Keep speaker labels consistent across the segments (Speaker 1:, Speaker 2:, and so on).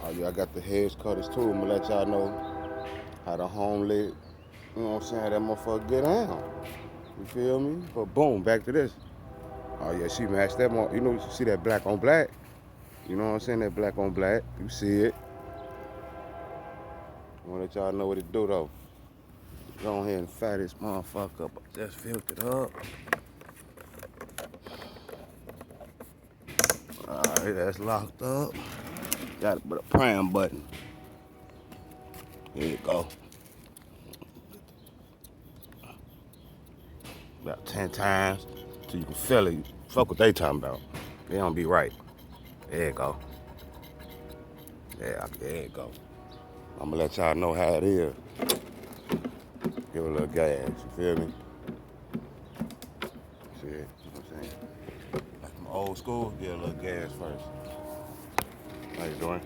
Speaker 1: Oh yeah, I got the hedge cutters too. I'm gonna let y'all know how the home leg, you know what I'm saying, that motherfucker get down. You feel me? But boom, back to this. Oh yeah, she matched that you know, you see that black on black? You know what I'm saying? That black on black. You see it. I wanna let y'all know what it do though. Go ahead and fire this motherfucker up. Just filled it up. Alright, that's locked up. Got to put a pram button. Here you go. About 10 times till you can feel it. Fuck what they talking about. They don't be right. There you go. Yeah, there you go. I'm gonna let y'all know how it is. Give it a little gas, you feel me? See it, you know what I'm saying? Like from old school, give a little gas first. How you doing?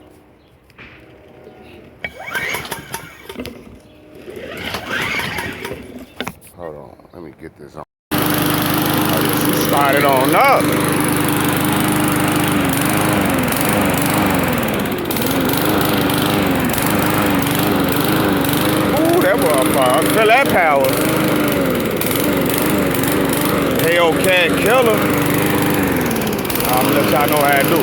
Speaker 1: Hold on, let me get this on. Oh, yeah, she started on up. Ooh, that motherfucker. Feel that power. Hellcat killer. I'm gonna let y'all know how to do.